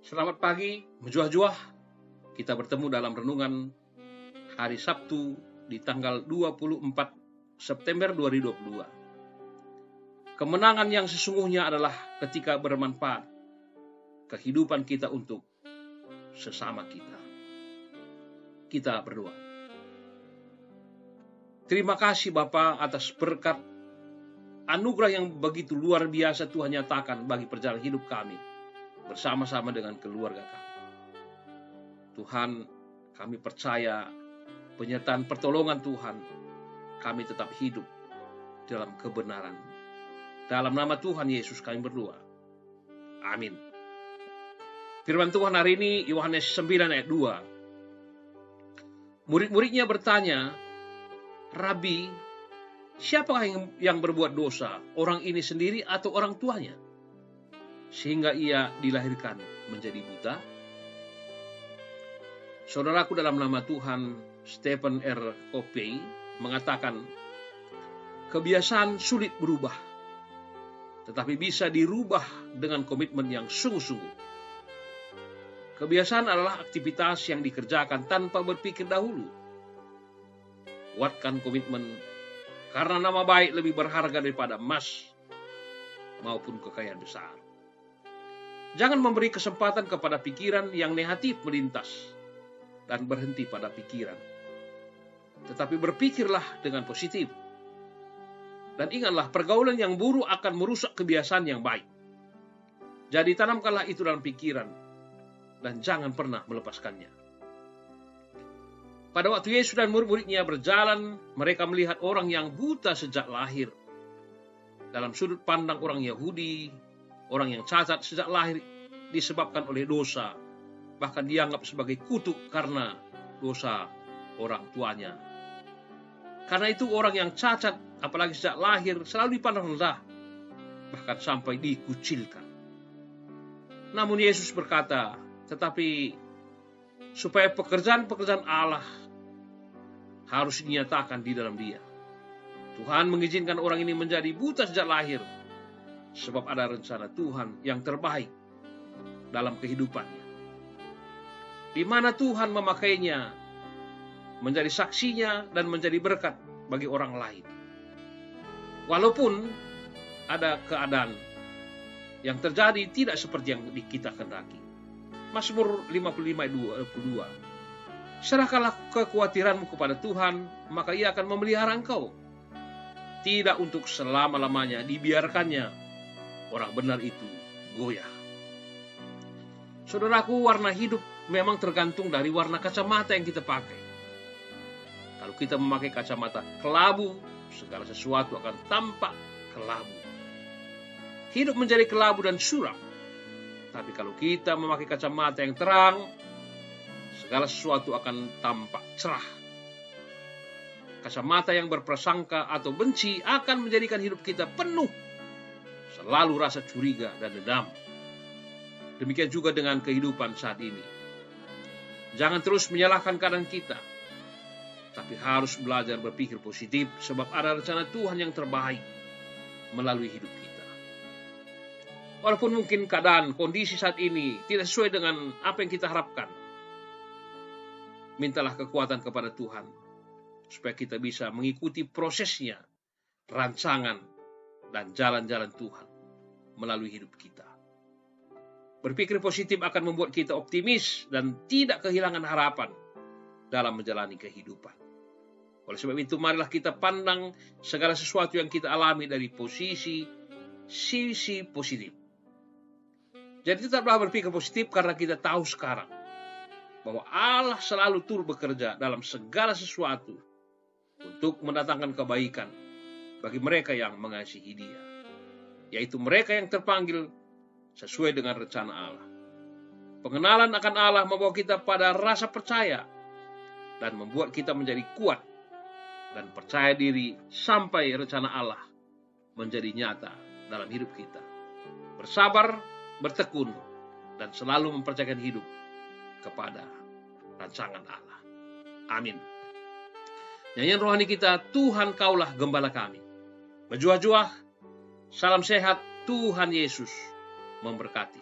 Selamat pagi, menjuah-juah. Kita bertemu dalam renungan hari Sabtu di tanggal 24 September 2022. Kemenangan yang sesungguhnya adalah ketika bermanfaat kehidupan kita untuk sesama kita. Kita berdoa. Terima kasih Bapa atas berkat anugerah yang begitu luar biasa Tuhan nyatakan bagi perjalanan hidup kami bersama-sama dengan keluarga kami. Tuhan, kami percaya penyertaan pertolongan Tuhan, kami tetap hidup dalam kebenaran. Dalam nama Tuhan Yesus kami berdoa. Amin. Firman Tuhan hari ini Yohanes 9 ayat 2. Murid-muridnya bertanya, Rabi, siapakah yang berbuat dosa, orang ini sendiri atau orang tuanya, sehingga ia dilahirkan menjadi buta? Saudaraku, dalam nama Tuhan, Stephen R. Covey mengatakan, kebiasaan sulit berubah, tetapi bisa dirubah dengan komitmen yang sungguh-sungguh. Kebiasaan adalah aktivitas yang dikerjakan tanpa berpikir dahulu. Kuatkan komitmen, karena nama baik lebih berharga daripada emas maupun kekayaan besar. Jangan memberi kesempatan kepada pikiran yang negatif melintas dan berhenti pada pikiran. Tetapi berpikirlah dengan positif. Dan ingatlah, pergaulan yang buruk akan merusak kebiasaan yang baik. Jadi tanamkanlah itu dalam pikiran dan jangan pernah melepaskannya. Pada waktu Yesus dan murid-muridnya berjalan, mereka melihat orang yang buta sejak lahir. Dalam sudut pandang orang Yahudi, orang yang cacat sejak lahir disebabkan oleh dosa, bahkan dianggap sebagai kutuk karena dosa orang tuanya. Karena itu orang yang cacat, apalagi sejak lahir, selalu dipandang rendah, bahkan sampai dikucilkan. Namun Yesus berkata, tetapi supaya pekerjaan-pekerjaan Allah harus dinyatakan di dalam dia. Tuhan mengizinkan orang ini menjadi buta sejak lahir, sebab ada rencana Tuhan yang terbaik dalam kehidupannya, di mana Tuhan memakainya menjadi saksinya dan menjadi berkat bagi orang lain. Walaupun ada keadaan yang terjadi tidak seperti yang kita kehendaki. Mazmur 55 ayat 22. Serahkanlah kekhawatiranmu kepada Tuhan, maka Ia akan memelihara engkau. Tidak untuk selama-lamanya dibiarkannya orang benar itu goyah. Saudaraku, warna hidup memang tergantung dari warna kacamata yang kita pakai. Kalau kita memakai kacamata kelabu, segala sesuatu akan tampak kelabu. Hidup menjadi kelabu dan suram. Tapi kalau kita memakai kacamata yang terang, segala sesuatu akan tampak cerah. Kacamata yang berprasangka atau benci akan menjadikan hidup kita penuh selalu rasa curiga dan dendam. Demikian juga dengan kehidupan saat ini. Jangan terus menyalahkan keadaan kita, tapi harus belajar berpikir positif, sebab ada rencana Tuhan yang terbaik melalui hidup kita. Walaupun mungkin keadaan, kondisi saat ini tidak sesuai dengan apa yang kita harapkan, mintalah kekuatan kepada Tuhan, supaya kita bisa mengikuti prosesnya, rancangan, dan jalan-jalan Tuhan melalui hidup kita. Berpikir positif akan membuat kita optimis dan tidak kehilangan harapan dalam menjalani kehidupan. Oleh sebab itu, marilah kita pandang segala sesuatu yang kita alami dari sisi positif. Jadi tetaplah berpikir positif, karena kita tahu sekarang bahwa Allah selalu turut bekerja dalam segala sesuatu untuk mendatangkan kebaikan bagi mereka yang mengasihi Dia, yaitu mereka yang terpanggil sesuai dengan rencana Allah. Pengenalan akan Allah membawa kita pada rasa percaya dan membuat kita menjadi kuat dan percaya diri sampai rencana Allah menjadi nyata dalam hidup kita. Bersabar, bertekun, dan selalu mempercayakan hidup kepada rancangan Allah. Amin. Nyanyian rohani kita, Tuhan Kaulah Gembala Kami. Menjuah-juah, salam sehat, Tuhan Yesus memberkati.